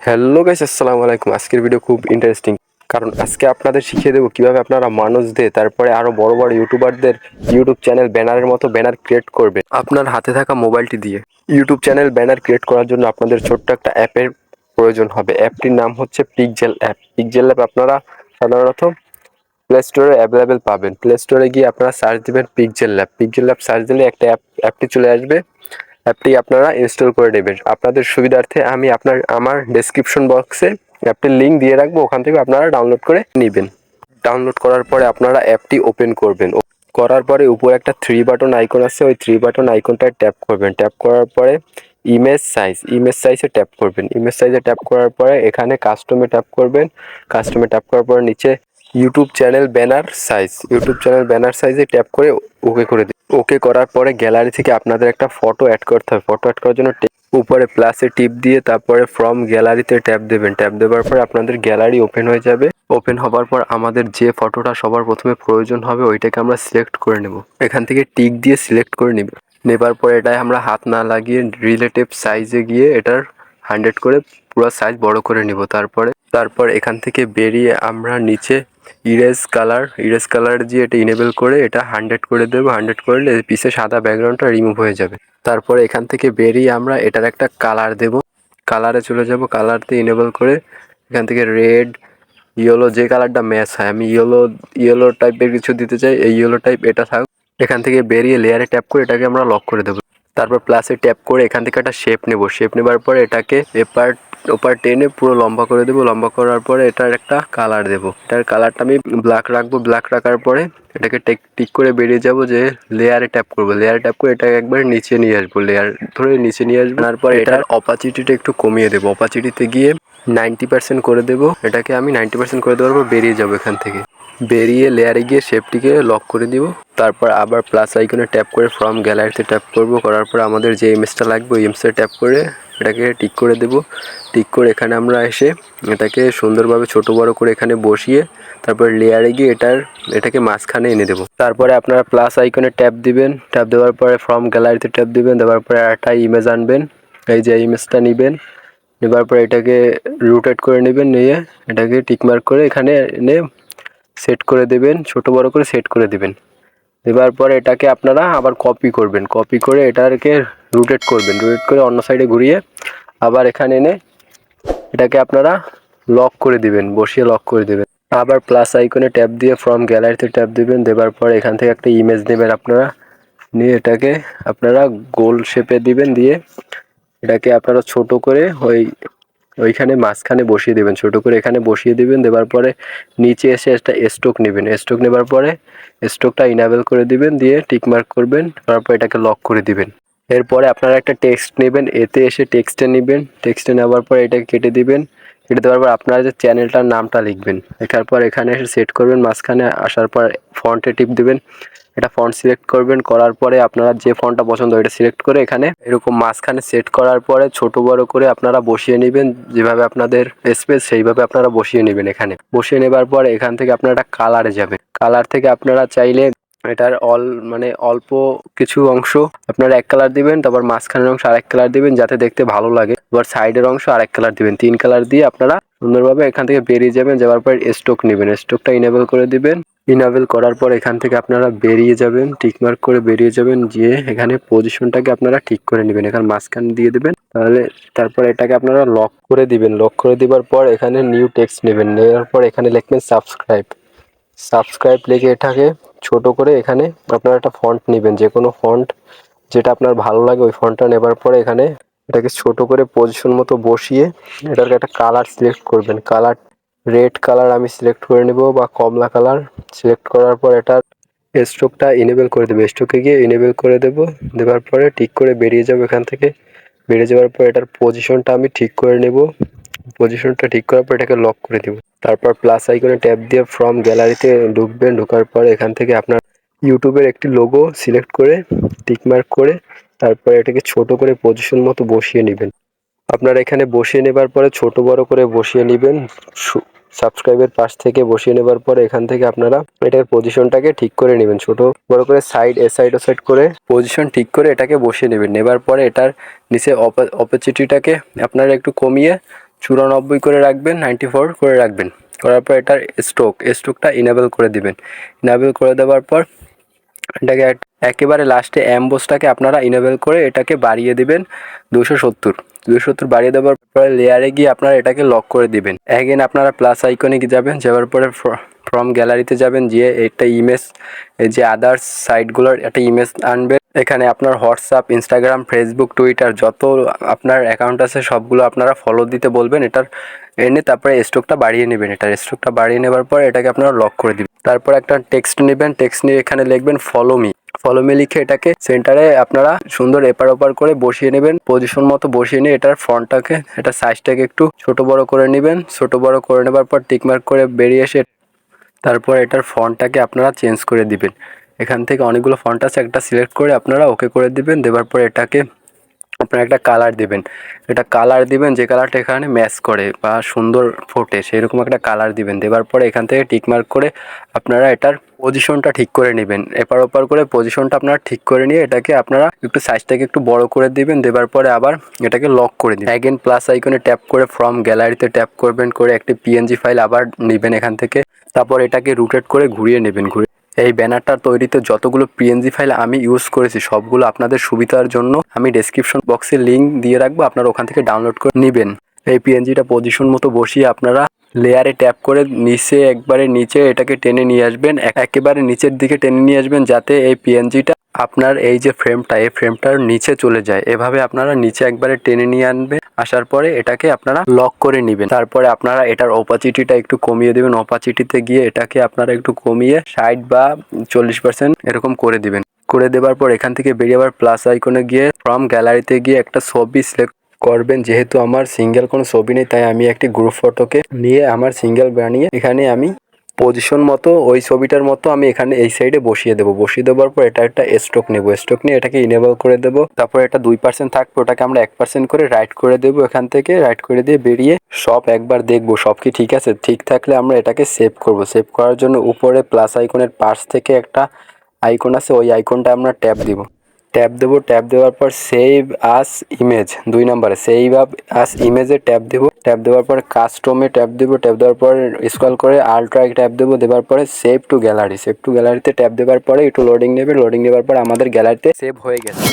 Hello guys, আসসালামু আলাইকুম। আজকের ভিডিও খুব ইন্টারেস্টিং, কারণ আজকে আপনাদের শিখিয়ে দেবো কিভাবে আপনারা মানুষদের, তারপরে আরো বড় বড় ইউটিউবারদের ইউটিউব চ্যানেল ব্যানারের মতো ব্যানার ক্রিয়েট করবে আপনার হাতে থাকা মোবাইলটি দিয়ে। ইউটিউব চ্যানেল ব্যানার ক্রিয়েট করার জন্য আপনাদের ছোট্ট একটা অ্যাপের প্রয়োজন হবে। অ্যাপটির নাম হচ্ছে পিক্সেল অ্যাপ। পিক্সেল অ্যাপ আপনারা সাধারণত প্লে স্টোরে অ্যাভেলেবেল পাবেন। প্লে স্টোরে গিয়ে আপনারা সার্চ দিবেন pixel app. Pixel app search দিলে একটা অ্যাপটি চলে আসবে। অ্যাপটি আপনারা ইনস্টল করে নেবেন। আপনাদের সুবিধার্থে আমি আমার ডেসক্রিপশন বক্সে অ্যাপটির লিঙ্ক দিয়ে রাখবো, ওখান থেকে আপনারা ডাউনলোড করে নেবেন। ডাউনলোড করার পরে আপনারা অ্যাপটি ওপেন করবেন। করার পরে উপরে একটা থ্রি বাটন আইকন আছে, ওই থ্রি বাটন আইকনটায় ট্যাপ করবেন। ট্যাপ করার পরে ইমেজ সাইজে ট্যাপ করবেন। ইমেজ সাইজে ট্যাপ করার পরে এখানে কাস্টমে ট্যাপ করবেন। কাস্টমে ট্যাপ করার পরে নিচে ইউটিউব চ্যানেল ব্যানার সাইজে ট্যাপ করে ওকে করে দিন। ওকে করার পরে গ্যালারি থেকে আপনাদের একটা ফটো অ্যাড করতে হবে। ফটো অ্যাড করার জন্য উপরে প্লাসে টিপ দিয়ে তারপরে ফ্রম গ্যালারিতে ট্যাপ দেবেন। ট্যাপ দেওয়ার পরে আপনাদের গ্যালারি ওপেন হয়ে যাবে। ওপেন হবার পর আমাদের যে ফটোটা সবার প্রথমে প্রয়োজন হবে ওইটাকে আমরা সিলেক্ট করে নেব। এখান থেকে টিক দিয়ে সিলেক্ট করে নেবার পরে এটাই আমরা হাত না লাগিয়ে রিলেটিভ সাইজে গিয়ে এটার 100 করে পুরো সাইজ বড় করে নিব। তারপর এখান থেকে বেরিয়ে আমরা নিচে ইরেজ কালার দিয়ে এটা ইনেবল করে এটা 100 করে দেবো। 100 করলে পিছে সাদা ব্যাকগ্রাউন্ডটা রিমুভ হয়ে যাবে। তারপরে এখান থেকে বেরিয়ে আমরা এটার একটা কালার দেব। কালারে চলে যাব। কালার দিয়ে ইনেবল করে এখান থেকে রেড, ইয়েলো, যে কালারটা ম্যাচ হয়, আমি ইয়েলো টাইপের কিছু দিতে চাই। এই ইয়েলো টাইপ এটা থাক। এখান থেকে বেরিয়ে লেয়ারে ট্যাপ করে এটাকে আমরা লক করে দেবো। তারপর প্লাসে ট্যাপ করে এখান থেকে একটা শেপ নেব। শেপ নেবার পরে এটাকে ওপার টেনে পুরো লম্বা করে দেবো। লম্বা করার পরে এটার একটা কালার দেবো। এটার কালারটা আমি ব্ল্যাক রাখবো। ব্ল্যাক রাখার পরে এটাকে টিক করে বেরিয়ে যাব, যে লেয়ারে ট্যাপ করবো। লেয়ারে ট্যাপ করে এটাকে একবার নিচে নিয়ে আসবো। লেয়ার ধরে নিচে নিয়ে আসবো। তারপর এটার অপাচিটিটা একটু কমিয়ে দেবো। অপাচিটিতে গিয়ে 90% করে দেবো। এটাকে আমি 90% করে দেওয়ার পর বেরিয়ে যাবো। এখান থেকে বেরিয়ে লেয়ারে গিয়ে শেপটিকে লক করে দিব। তারপর আবার প্লাস আইকনে ট্যাপ করে ফ্রম গ্যালারিতে ট্যাপ করব। করার পর আমাদের যে ইমেজটা লাগবে ওই ইমেজটা ট্যাপ করে এটাকে টিক করে দেব। টিক করে এখানে আমরা এসে এটাকে সুন্দরভাবে ছোট বড় করে এখানে বসিয়ে তারপর লেয়ারে গিয়ে এটাকে মাঝখানে এনে দেব। তারপরে আপনারা প্লাস আইকনে ট্যাপ দিবেন। ট্যাপ দেওয়ার পরে ফ্রম গ্যালারিতে ট্যাপ দিবেন। দেওয়ার পরে একটা ইমেজ আনবেন। এই যে ইমেজটা নেবেন। নেবার পরে এটাকে রোটেট করে নেবেন। নিয়ে এটাকে টিকমার্ক করে এখানে এনে সেট করে দেবেন। ছোট বড় করে সেট করে দেবেন। দেওয়ার পরে এটাকে আপনারা আবার কপি করবেন। কপি করে এটাকে রোটেট করবেন। রোটেট করে অন্য সাইডে ঘুরিয়ে আবার এখানে এনে এটাকে আপনারা লক করে দিবেন। বসিয়ে লক করে দেবেন। আবার প্লাস আইকনে ট্যাপ দিয়ে ফ্রম গ্যালারিতে ট্যাপ দিবেন। দেওয়ার পর এখান থেকে একটা ইমেজ নেবেন আপনারা। নিয়ে এটাকে আপনারা গোল শেপে দিবেন। দিয়ে এটাকে আপনারা ছোট করে ওইখানে মাঝখানে বসিয়ে দেবেন। ছোট করে এখানে বসিয়ে দিবেন। দেওয়ার পরে নিচে এসে একটা স্ট্রোক নেবেন। স্ট্রোক নেবার পরে স্ট্রোকটা ইনেবল করে দিবেন। দিয়ে টিকমার্ক করবেন। তারপর এটাকে লক করে দিবেন। এরপরে আপনারা একটা টেক্সট নেবেন। এতে এসে টেক্সটে নেবেন। টেক্সটে নেওয়ার পর এটাকে কেটে দিবেন। কেটে দেওয়ার পর আপনারা যে চ্যানেলটার নামটা লিখবেন। লেখার পর এখানে এসে সেট করবেন। মাঝখানে আসার পর ফন্টে টিপ দিবেন। এটা ফন্ট সিলেক্ট করবেন। করার পরে আপনারা যে ফন্টটা পছন্দ এটা সিলেক্ট করে এখানে এরকম মাঝখানে সেট করার পরে ছোট বড় করে আপনারা বসিয়ে নেবেন। যেভাবে আপনাদের স্পেস সেইভাবে আপনারা বসিয়ে নেবেন। এখানে বসিয়ে নেবার পর এখান থেকে আপনারা একটা কালারে যাবেন। কালার থেকে আপনারা চাইলে এটার অল্প কিছু অংশ আপনারা এক কালার দিবেন। তারপর মাঝখানের অংশ আরেক কালার দিবেন, যাতে দেখতে ভালো লাগে। এবার সাইডের অংশ আরেক কালার দিবেন। 3 কালার দিয়ে আপনারা সুন্দরভাবে এখান থেকে বেরিয়ে যাবেন। যাওয়ার পর স্ট্রোক নেবেন। স্ট্রোকটা ইনেবল করে দিবেন। ইনেবল করার পর এখান থেকে আপনারা বেরিয়ে যাবেন। টিকমার্ক করে বেরিয়ে যাবেন। গিয়ে এখানে পজিশনটাকে আপনারা ঠিক করে নেবেন। এখানে মাঝখানে দিয়ে দেবেন। তারপর এটাকে আপনারা লক করে দিবেন। লক করে দেওয়ার পর এখানে নিউ টেক্সট নেবেন। নেওয়ার পর এখানে লিখবেন সাবস্ক্রাইব লিখে এটাকে ছোট করে এখানে আপনারা একটা ফন্ট নেবেন। যে কোনো ফন্ট যেটা আপনার ভালো লাগে ওই ফন্টটা নেবার পরে এখানে এটাকে ছোট করে পজিশন মতো বসিয়ে এটার একটা কালার সিলেক্ট করবেন। কালার রেড কালার আমি সিলেক্ট করে নেব, বা কমলা কালার সিলেক্ট করার পর এটার স্ট্রোকটা ইনেবল করে দেবো। স্ট্রোকে গিয়ে ইনেবল করে দেবো। দেওয়ার পরে ঠিক করে বেরিয়ে যাবো। এখান থেকে বেরিয়ে যাওয়ার পর এটার পজিশনটা আমি ঠিক করে নেব। পজিশনটা ঠিক করার পর এটাকে লক করে দেব। তারপর প্লাস আইকনে ট্যাপ দিয়ে ফ্রম গ্যালারিতে ঢুকবেন। ঢোকার পর এখান থেকে আপনার ইউটিউবের একটি লোগো সিলেক্ট করে টিকমার্ক করে তারপর এটাকে ছোট করে পজিশন মতো বসিয়ে নেবেন। আপনারা এখানে বসিয়ে নেবার পরে ছোট বড় করে বসিয়ে নেবেন। সাবস্ক্রাইবের পাশ থেকে বসিয়ে নেবার পরে এখান থেকে আপনারা এটার পজিশনটাকে ঠিক করে নেবেন। ছোট বড় করে সাইড ও সাইড করে পজিশন ঠিক করে এটাকে বসিয়ে নেবেন। নেবার পরে এটার নিচে অপরচুনিটিটাকে আপনারা একটু কমিয়ে 94 করে রাখবেন, 94 করে রাখবেন। করার পর এটার স্ট্রোকটা ইনেবল করে দিবেন। ইনেবল করে দেওয়ার পর এটাকে একেবারে লাস্টে অ্যাম্বোসটাকে আপনারা ইনেবল করে এটাকে বাড়িয়ে দিবেন 270 বাড়িয়ে দেওয়ার পরে লেয়ারে গিয়ে আপনারা এটাকে লক করে দিবেন। অ্যাগেন আপনারা প্লাস আইকনে যাবেন, যাওয়ার পরে ফ্রম গ্যালারিতে যাবেন, গিয়ে একটা ইমেজ, এই যে আদার্স সাইটগুলোর একটা ইমেজ আনবেন। এখানে আপনার হোয়াটসঅ্যাপ, ইনস্টাগ্রাম, ফেসবুক, টুইটার যত আপনার অ্যাকাউন্ট আছে সবগুলো আপনারা ফলো দিতে বলবেন। এটার এনে তারপরে স্ট্রোকটা বাড়িয়ে নেবেন। এটার স্ট্রোকটা বাড়িয়ে নেবার পর এটাকে আপনারা লক করে দিবেন। তারপর একটা টেক্সট নেবেন, টেক্সট নিয়ে এখানে লিখবেন ফলো মি লিখে এটাকে সেন্টারে আপনারা সুন্দর এপার ওপার করে বসিয়ে নেবেন। পজিশন মতো বসিয়ে নিয়ে এটার ফন্টটাকে, এটার সাইজটাকে একটু ছোট বড় করে নেবেন। ছোট বড় করে নেবার পর টিকমার্ক করে বেরিয়ে এসে তারপর এটার ফন্টটাকে আপনারা চেঞ্জ করে দিবেন। এখান থেকে অনেকগুলো ফন্ট আছে, একটা সিলেক্ট করে আপনারা ওকে করে দিবেন। দেওয়ার পর এটাকে আপনারা একটা কালার দিবেন। এটা কালার দিবেন যে কালারটা এখানে ম্যাচ করে বা সুন্দর ফোটে সেরকম একটা কালার দিবেন। দেওয়ার পরে এখান থেকে টিকমার্ক করে আপনারা এটার পজিশনটা ঠিক করে নেবেন। এপার ওপার করে পজিশনটা আপনারা ঠিক করে নিয়ে এটাকে আপনারা একটু সাইজটাকে একটু বড় করে দিবেন। দেওয়ার পরে আবার এটাকে লক করে দিবেন। অ্যাগেন প্লাস আইকনে ট্যাপ করে ফ্রম গ্যালারিতে ট্যাপ করবেন, করে একটি পিএনজি ফাইল আবার নেবেন এখান থেকে। তারপর এটাকে রোটেট করে ঘুরিয়ে নেবেন। এই ব্যানারটা তৈরিতে যতগুলো পিএনজি ফাইল আমি ইউজ করেছি সবগুলো আপনাদের সুবিধার জন্য আমি ডেসক্রিপশন বক্সে লিঙ্ক দিয়ে রাখবো, আপনারা ওখান থেকে ডাউনলোড করে নেবেন। এই পিএনজিটা পজিশন মতো বসিয়ে আপনারা লেয়ারে ট্যাপ করে নিচে একবারে নিচে এটাকে টেনে নিয়ে আসবেন, একেবারে নিচের দিকে টেনে নিয়ে আসবেন যাতে এই পিএনজিটা আপনার এই যে ফ্রেমটা, এই ফ্রেমটার নিচে চলে যায়। এভাবে আপনারা নিচে একবারে টেনে নিয়ে আনবেন। আসার পরে এটাকে আপনারা লক করে নেবেন। তারপরে আপনারা এটার অপাচিটিটা একটু কমিয়ে দেবেন। অপাচিটিতে গিয়ে এটাকে আপনারা একটু কমিয়ে 60 বা 40% এরকম করে দিবেন। করে দেওয়ার পর এখান থেকে বেরিয়ে আবার প্লাস আইকনে গিয়ে ফ্রম গ্যালারিতে গিয়ে একটা ছবি সিলেক্ট করবেন। যেহেতু আমার সিঙ্গেল কোনো ছবি নেই তাই আমি একটি গ্রুপ ফটোকে নিয়ে আমার সিঙ্গেল বানিয়ে এখানে আমি পজিশন মতো ওই ছবিটার মতো আমি এখানে এই সাইডে বসিয়ে দেবো। বসিয়ে দেওয়ার পর এটা একটা স্ট্রোক নেব। স্ট্রোক নিয়ে এটাকে ইনেবল করে দেবো। তারপর এটা 2% থাকবে, ওটাকে আমরা 1% করে রাইট করে দেবো। এখান থেকে রাইট করে দিয়ে বেরিয়ে সব একবার দেখবো সব কি ঠিক আছে। ঠিক থাকলে আমরা এটাকে সেভ করব। সেভ করার জন্য উপরে প্লাস আইকনের পাশ থেকে একটা আইকন আছে, ওই আইকনটা আমরা ট্যাপ দিব। ট্যাপ দেওয়ার পর সেভ আস ইমেজ 2 নম্বরে সেভ আস ইমেজে ট্যাপ দেব। ট্যাপ দেওয়ার পর কাস্টমে ট্যাপ দেব। ট্যাপ দেওয়ার পর স্ক্রল করে আলট্রায় ট্যাপ দেবো। দেওয়ার পরে সেভ টু গ্যালারিতে ট্যাপ দেওয়ার পরে একটু লোডিং নেবে। লোডিং নেওয়ার পর আমাদের গ্যালারিতে সেভ হয়ে গেছে।